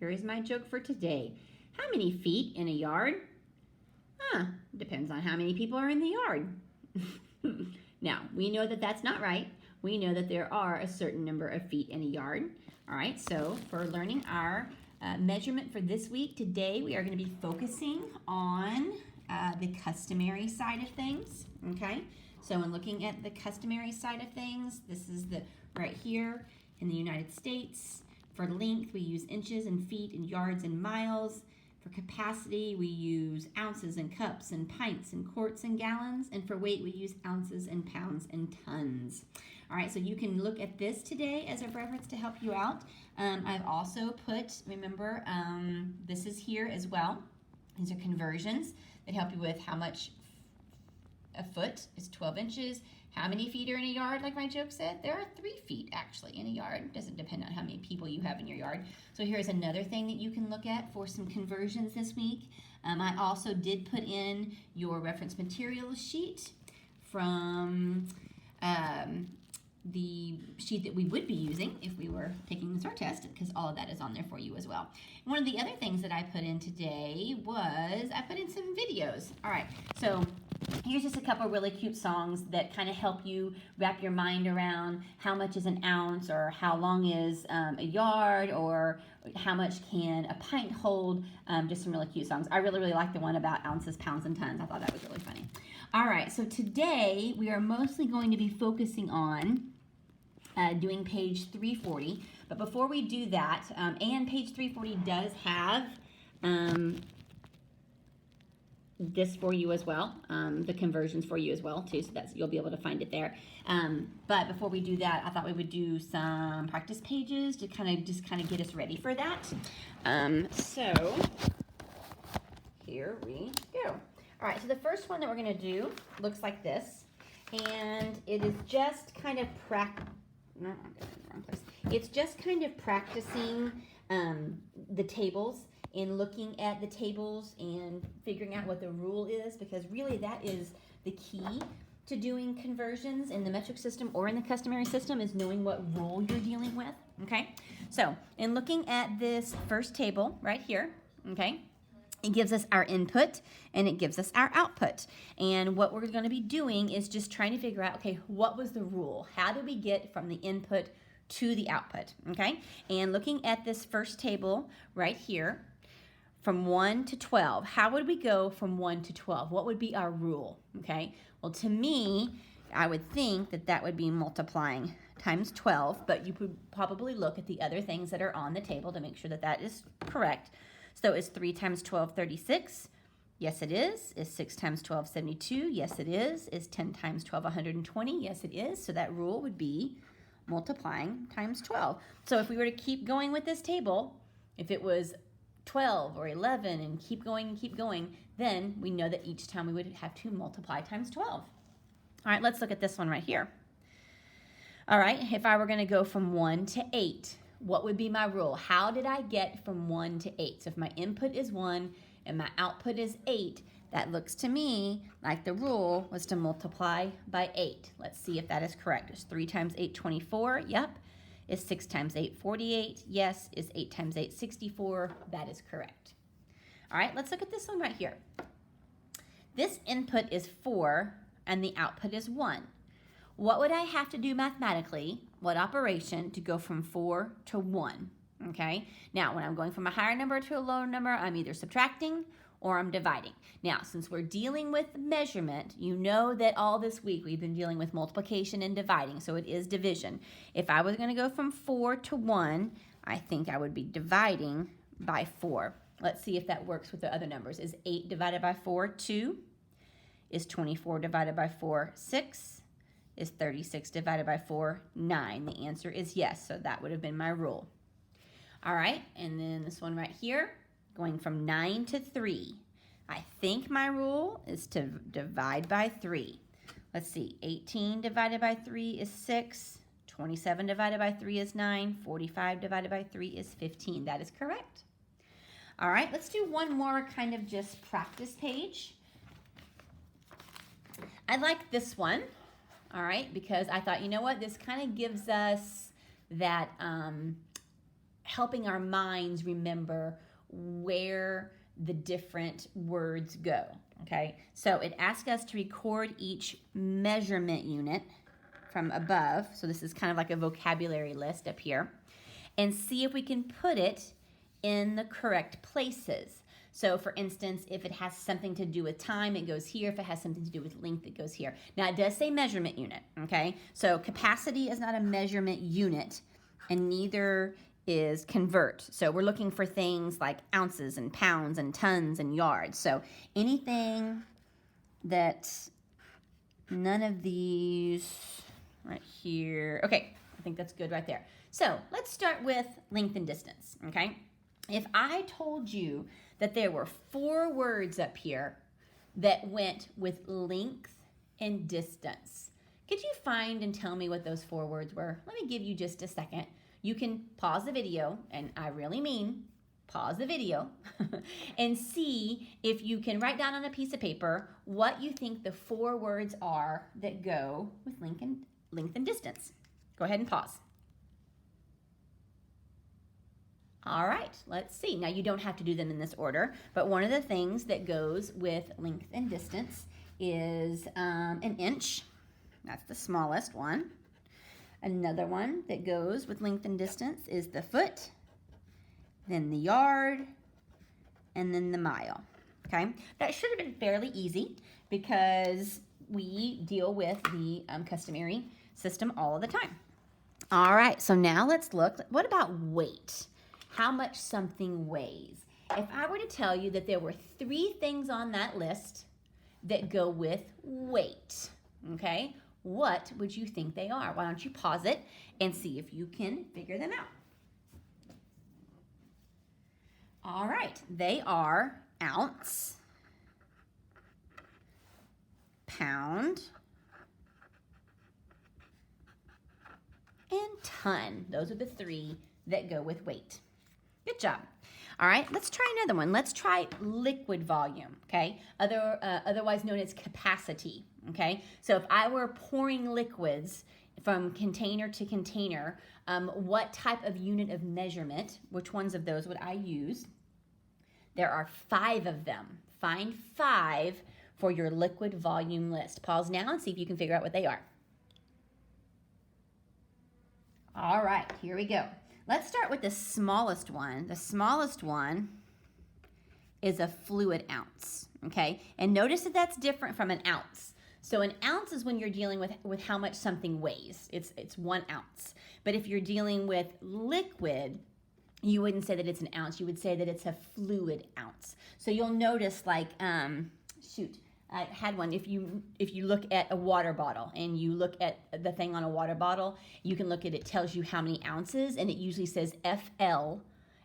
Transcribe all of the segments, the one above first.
here is my joke for today. How many feet in a yard? Depends on how many people are in the yard. Now, we know that that's not right. We know that there are a certain number of feet in a yard. All right, so for learning our measurement for this week, today we are going to be focusing on the customary side of things, okay? So in looking at the customary side of things, this is the right here in the United States. For length, we use inches and feet and yards and miles. For capacity, we use ounces and cups and pints and quarts and gallons. And for weight, we use ounces and pounds and tons. All right, so you can look at this today as a reference to help you out. I've also put, remember, this is here as well. These are conversions that help you with how much a foot is 12 inches. How many feet are in a yard, like my joke said? There are 3 feet actually in a yard. It doesn't depend on how many people you have in your yard. So here's another thing that you can look at for some conversions this week. I also did put in your reference materials sheet from the sheet that we would be using if we were taking the STAR test, because all of that is on there for you as well. And one of the other things that I put in today was I put in some videos. All right, so here's just a couple really cute songs that kind of help you wrap your mind around how much is an ounce, or how long is a yard, or how much can a pint hold. Just some really cute songs. I really like the one about ounces, pounds, and tons. I thought that was really funny. All right, so today we are mostly going to be focusing on doing page 340. But before we do that, and page 340 does have this for you as well, the conversions for you as well too, so that's, you'll be able to find it there. But before we do that, I thought we would do some practice pages to kind of get us ready for that. So here we go. All right, so the first one that we're going to do looks like this, and it is just kind of It's just kind of practicing the tables and looking at the tables and figuring out what the rule is, because really that is the key to doing conversions in the metric system or in the customary system, is knowing what rule you're dealing with, okay? So in looking at this first table right here, okay, it gives us our input and it gives us our output. And what we're going to be doing is just trying to figure out, okay, what was the rule? How do we get from the input to the output, okay? And looking at this first table right here, from 1 to 12, how would we go from 1 to 12? What would be our rule, okay? Well, to me, I would think that that would be multiplying times 12, but you could probably look at the other things that are on the table to make sure that that is correct. So is 3 times 12 36? Yes, it is. Is 6 times 12 72? Yes, it is. Is 10 times 12 120? Yes, it is. So that rule would be multiplying times 12. So if we were to keep going with this table, if it was 12 or 11 and keep going, then we know that each time we would have to multiply times 12. All right, let's look at this one right here. All right, if I were going to go from 1 to 8, what would be my rule? How did I get from 1 to 8? So if my input is 1 and my output is 8, that looks to me like the rule was to multiply by 8. Let's see if that is correct. Is 3 times 8 24? Yep. Is 6 times 8 48? Yes. Is 8 times 8 64? That is correct. All right, let's look at this one right here. This input is 4 and the output is 1. What would I have to do mathematically, what operation, to go from 4 to 1? Okay, now when I'm going from a higher number to a lower number, I'm either subtracting or I'm dividing. Now, since we're dealing with measurement, you know that all this week we've been dealing with multiplication and dividing, so it is division. If I was going to go from 4 to 1, I think I would be dividing by 4. Let's see if that works with the other numbers. Is 8 divided by 4 2? Is 24 divided by 4 6? Is 36 divided by 4 9? The answer is yes, so that would have been my rule. All right, and then this one right here, going from 9 to 3. I think my rule is to divide by 3. Let's see, 18 divided by 3 is 6. 27 divided by 3 is 9. 45 divided by 3 is 15. That is correct. All right, let's do one more kind of just practice page. I like this one. All right, because I thought, you know what, this kind of gives us that helping our minds remember where the different words go, okay? So it asks us to record each measurement unit from above. So this is kind of like a vocabulary list up here. And see if we can put it in the correct places. So for instance, if it has something to do with time, it goes here. If it has something to do with length, it goes here. Now it does say measurement unit, okay? So capacity is not a measurement unit, and neither is convert. So we're looking for things like ounces and pounds and tons and yards. So anything that none of these right here. Okay, I think that's good right there. So let's start with length and distance, okay? If I told you that there were 4 words up here that went with length and distance, could you find and tell me what those 4 words were? Let me give you just a second. You can pause the video, and I really mean pause the video, and see if you can write down on a piece of paper what you think the 4 words are that go with length and distance. Go ahead and pause. All right, let's see. Now you don't have to do them in this order, but one of the things that goes with length and distance is an inch. That's the smallest one. Another one that goes with length and distance is the foot, then the yard, and then the mile. Okay, that should have been fairly easy because we deal with the customary system all of the time. All right, so now let's look. What about weight? How much something weighs. If I were to tell you that there were 3 things on that list that go with weight, okay, what would you think they are? Why don't you pause it and see if you can figure them out. All right, they are ounce, pound, and ton. Those are the 3 that go with weight. Good job. All right, let's try another one. Let's try liquid volume, okay? Otherwise known as capacity, okay? So if I were pouring liquids from container to container, what type of unit of measurement, which ones of those would I use? There are 5 of them. Find 5 for your liquid volume list. Pause now and see if you can figure out what they are. All right, here we go. Let's start with the smallest one. The smallest one is a fluid ounce, okay? And notice that that's different from an ounce. So an ounce is when you're dealing with how much something weighs. It's 1 ounce. But if you're dealing with liquid, you wouldn't say that it's an ounce. You would say that it's a fluid ounce. So you'll notice like, I had one. If you look at a water bottle and you look at the thing on a water bottle, you can look at it, tells you how many ounces, and it usually says FL,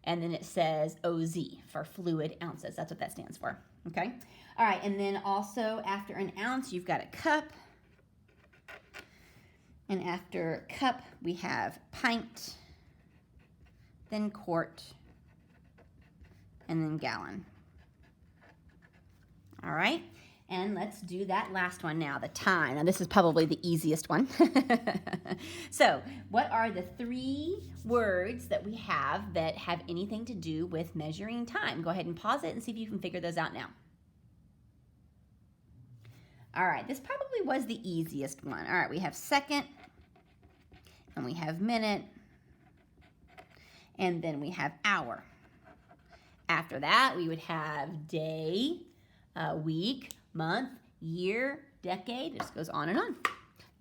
and then it says OZ for fluid ounces. That's what that stands for, okay? All right, and then also after an ounce, you've got a cup. And after cup, we have pint, then quart, and then gallon. All right? And let's do that last one now, the time. Now, this is probably the easiest one. So, what are the 3 words that we have that have anything to do with measuring time? Go ahead and pause it and see if you can figure those out now. All right, this probably was the easiest one. All right, we have second, and we have minute, and then we have hour. After that, we would have day, week, month, year, decade. It just goes on and on.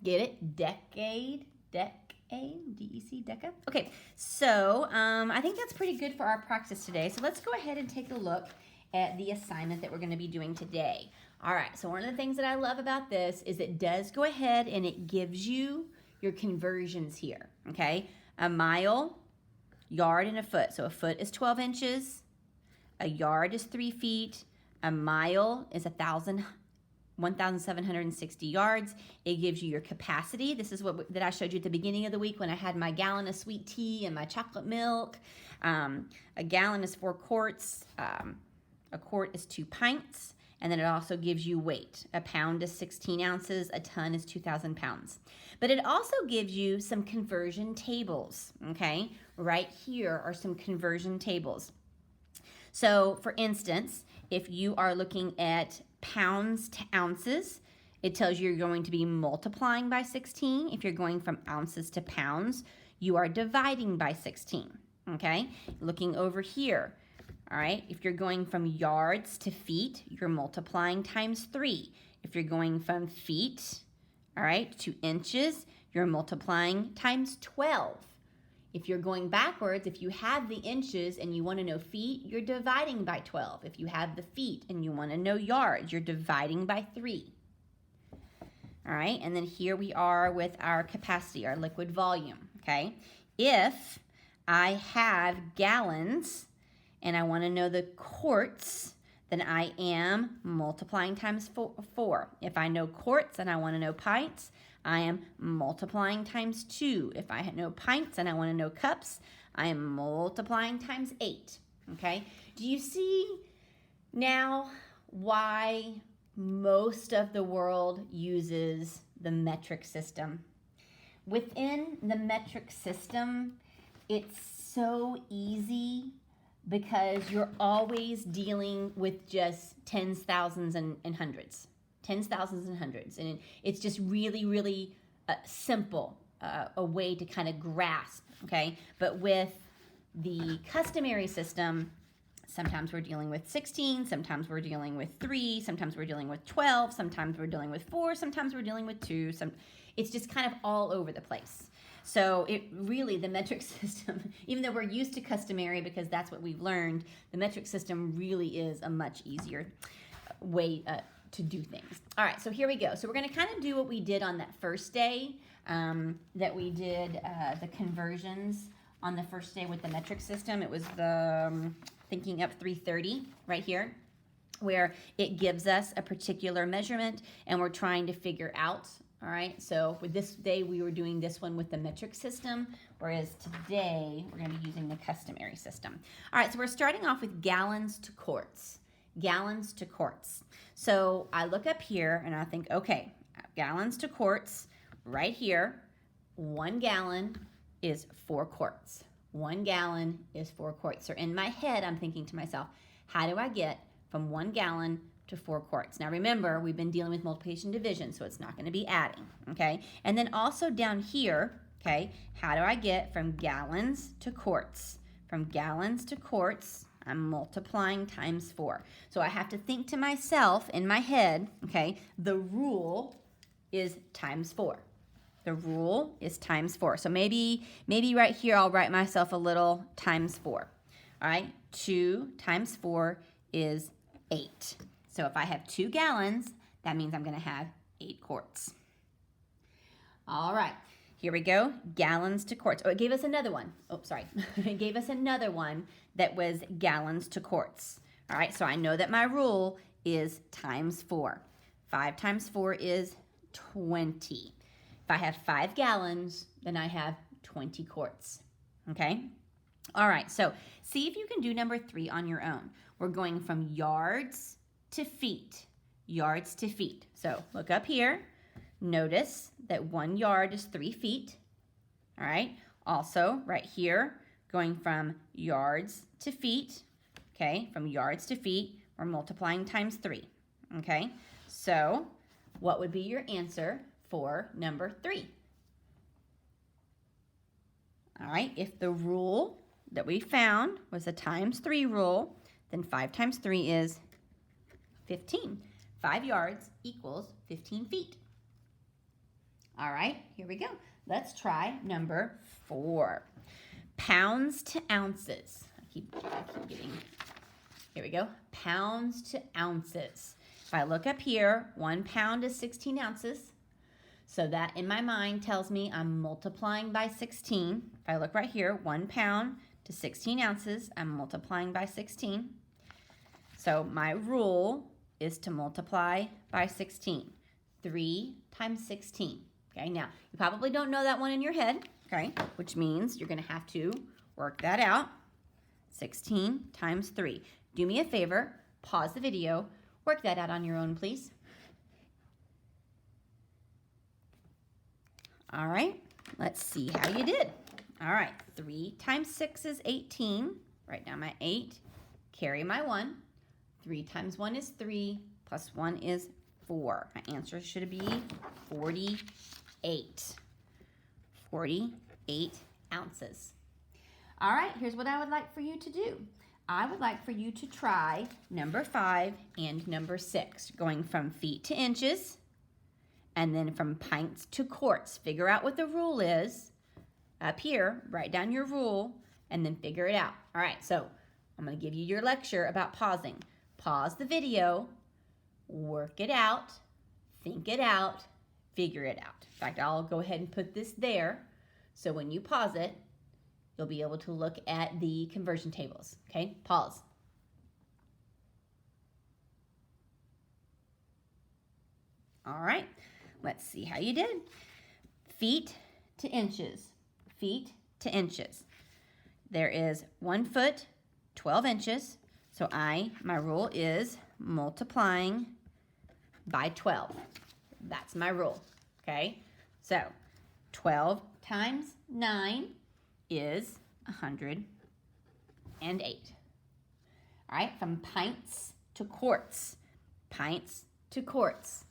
Get it? Decade, D-E-C, deca. Okay, so I think that's pretty good for our practice today. So let's go ahead and take a look at the assignment that we're going to be doing today. All right, so one of the things that I love about this is it does go ahead and it gives you your conversions here, okay? A mile, yard, and a foot. So a foot is 12 inches, a yard is 3 feet, a mile is 1,760 yards. It gives you your capacity. This is what that I showed you at the beginning of the week when I had my gallon of sweet tea and my chocolate milk. A gallon is 4 quarts. A quart is 2 pints. And then it also gives you weight. A pound is 16 ounces, a ton is 2,000 pounds. But it also gives you some conversion tables, okay? Right here are some conversion tables. So for instance, if you are looking at pounds to ounces, it tells you you're going to be multiplying by 16. If you're going from ounces to pounds, you are dividing by 16, okay? Looking over here, all right, if you're going from yards to feet, you're multiplying times 3. If you're going from feet, all right, to inches, you're multiplying times 12. If you're going backwards, if you have the inches and you want to know feet, you're dividing by 12. If you have the feet and you want to know yards, you're dividing by 3. All right, and then here we are with our capacity, our liquid volume, okay? If I have gallons and I want to know the quarts, then I am multiplying times 4. If I know quarts and I want to know pints, I am multiplying times 2. If I know pints and I want to know cups, I am multiplying times 8, okay? Do you see now why most of the world uses the metric system? Within the metric system, it's so easy because you're always dealing with just tens, thousands, and hundreds. Tens, thousands, and hundreds. And it's just really, really simple, a way to kind of grasp, okay? But with the customary system, sometimes we're dealing with 16, sometimes we're dealing with 3, sometimes we're dealing with 12, sometimes we're dealing with 4, sometimes we're dealing with 2. It's just kind of all over the place. So it really, the metric system, even though we're used to customary because that's what we've learned, the metric system really is a much easier way to do things. All right, so here we go. So we're going to kind of do what we did on that first day, that we did the conversions on the first day with the metric system. It was the Thinking Up 330 right here, where it gives us a particular measurement and we're trying to figure out. All right, so for this day, we were doing this one with the metric system, whereas today, we're going to be using the customary system. All right, so we're starting off with gallons to quarts. Gallons to quarts. So I look up here and I think, okay, gallons to quarts, right here, 1 gallon is 4 quarts. 1 gallon is 4 quarts. So in my head, I'm thinking to myself, how do I get from 1 gallon to 4 quarts? Now remember, we've been dealing with multiplication division, so it's not going to be adding, okay? And then also down here, okay, how do I get from gallons to quarts? From gallons to quarts, I'm multiplying times 4. So I have to think to myself in my head, okay, the rule is times 4. The rule is times 4. So maybe right here I'll write myself a little times 4. All right, 2 times 4 is 8. So if I have 2 gallons, that means I'm going to have 8 quarts. All right, here we go. Gallons to quarts. Oh, it gave us another one. Oh, sorry. It gave us another one that was gallons to quarts. All right, so I know that my rule is times 4. 5 times 4 is 20. If I have 5 gallons, then I have 20 quarts. Okay? All right, so see if you can do number 3 on your own. We're going from yards to feet, yards to feet. So look up here. Notice that 1 yard is 3 feet. All right. Also, right here, going from yards to feet. Okay, from yards to feet, we're multiplying times 3. Okay, so what would be your answer for number 3? All right, if the rule that we found was the times 3 rule, then 5 times 3 is 15. 5 yards equals 15 feet. All right, here we go. Let's try number 4. Pounds to ounces. I keep getting, here we go. Pounds to ounces. If I look up here, 1 pound is 16 ounces. So that in my mind tells me I'm multiplying by 16. If I look right here, 1 pound to 16 ounces, I'm multiplying by 16. So my rule is to multiply by 16. 3 times 16. Okay, now you probably don't know that one in your head, okay, which means you're going to have to work that out. 16 times 3. Do me a favor, pause the video, Work that out on your own, please. All right, let's see how you did. All right, 3 times 6 is 18. Write down my 8, carry my 1. 3 times 1 is 3, plus 1 is 4. My answer should be 48. 48 ounces. All right, here's what I would like for you to do. I would like for you to try number 5 and number 6, going from feet to inches, and then from pints to quarts. Figure out what the rule is. Up here, write down your rule, and then figure it out. All right, so I'm going to give you your lecture about pausing. Pause the video, work it out, think it out, figure it out. In fact, I'll go ahead and put this there, so when you pause it, you'll be able to look at the conversion tables. Okay, pause. All right, let's see how you did. Feet to inches, feet to inches. There is 1 foot, 12 inches. So my rule is multiplying by 12. That's my rule, okay? So 12 times 9 is 108. All right, from pints to quarts, pints to quarts.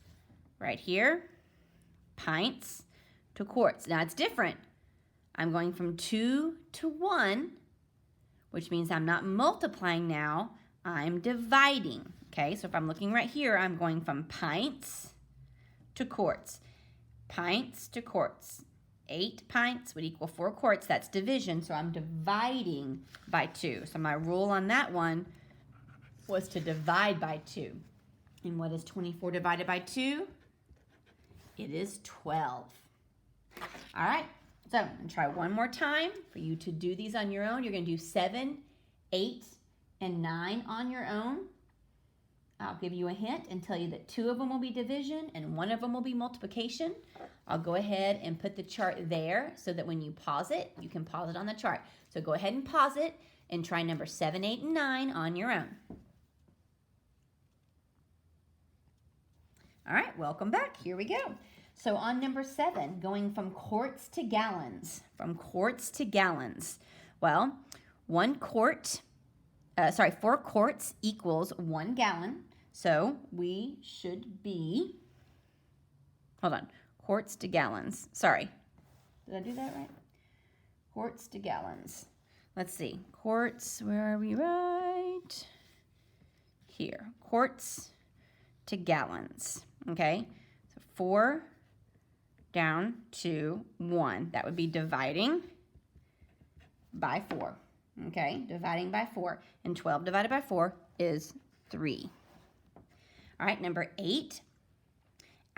Right here, pints to quarts. Now it's different. I'm going from 2 to 1, which means I'm not multiplying now, I'm dividing. Okay, so if I'm looking right here, I'm going from pints to quarts. Pints to quarts. 8 pints would equal 4 quarts. That's division, so I'm dividing by 2. So my rule on that one was to divide by 2. And what is 24 divided by 2? It is 12. All right, so I'm going to try one more time for you to do these on your own. You're going to do 7, 8, and 9 on your own. I'll give you a hint and tell you that 2 of them will be division and 1 of them will be multiplication. I'll go ahead and put the chart there so that when you pause it, you can pause it on the chart. So go ahead and pause it and try number 7, 8, and 9 on your own. All right, welcome back. Here we go. So on number 7, going from quarts to gallons. From quarts to gallons. Well, 4 quarts equals 1 gallon. So we should be, quarts to gallons. Sorry, did I do that right? Quarts to gallons. Let's see, quarts, where are we? Right here, quarts to gallons, okay? So 4 down to 1. That would be dividing by 4. Okay, dividing by 4. And 12 divided by 4 is 3. All right, number 8,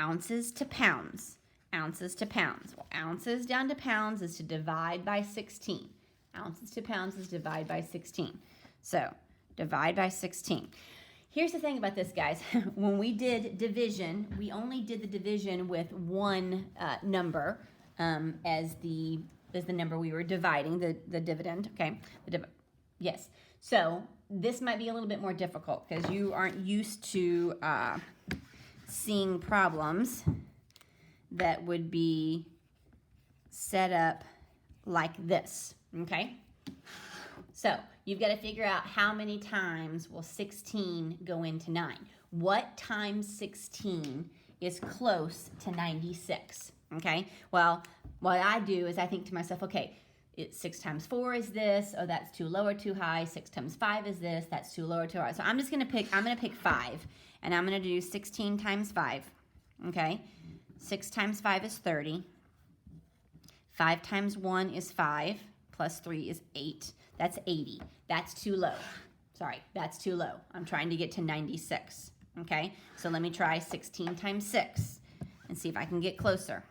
ounces to pounds. Ounces to pounds. Well, ounces down to pounds is to divide by 16. Ounces to pounds is divide by 16. So, divide by 16. Here's the thing about this, guys. When we did division, we only did the division with one number as the number we were dividing, the dividend, okay? Yes. So this might be a little bit more difficult because you aren't used to seeing problems that would be set up like this, okay? So you've got to figure out how many times will 16 go into 9. What times 16 is close to 96, okay? Well, what I do is I think to myself, okay, 6 times 4 is this. Oh, that's too low or too high. 6 times 5 is this. That's too low or too high. So I'm going to pick 5, and I'm going to do 16 times 5, okay? 6 times 5 is 30. 5 times 1 is 5, plus 3 is 8. That's 80. That's too low. Sorry, that's too low. I'm trying to get to 96, okay? So let me try 16 times 6 and see if I can get closer.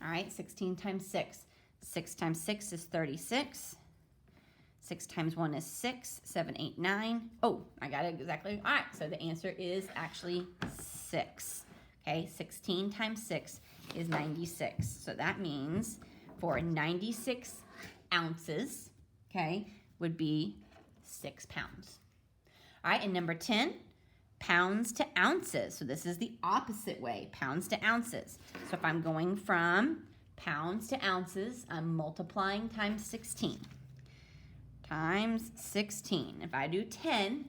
All right, 16 times 6. 6 times 6 is 36. 6 times 1 is 6. 7, 8, 9. Oh, I got it exactly. All right, so the answer is actually 6. Okay, 16 times 6 is 96. So that means for 96 ounces, okay, would be 6 pounds. All right, and number 10, pounds to ounces. So this is the opposite way, pounds to ounces. So if I'm going from pounds to ounces, I'm multiplying times 16. Times 16. If I do 10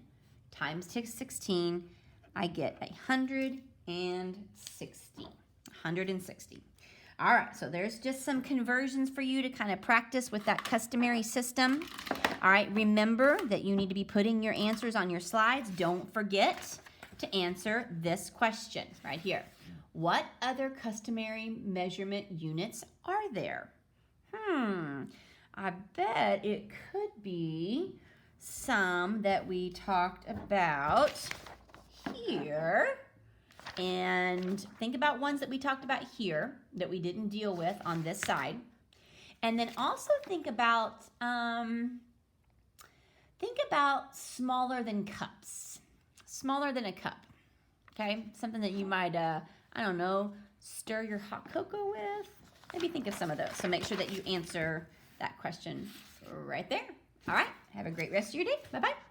times 16, I get 160. 160. All right, so there's just some conversions for you to kind of practice with that customary system. All right, remember that you need to be putting your answers on your slides. Don't forget to answer this question right here. What other customary measurement units are there? I bet it could be some that we talked about here. And think about ones that we talked about here that we didn't deal with on this side. And then also think about smaller than cups. Smaller than a cup. Okay? Something that you might, I don't know, stir your hot cocoa with. Maybe think of some of those. So make sure that you answer that question right there. All right. Have a great rest of your day. Bye-bye.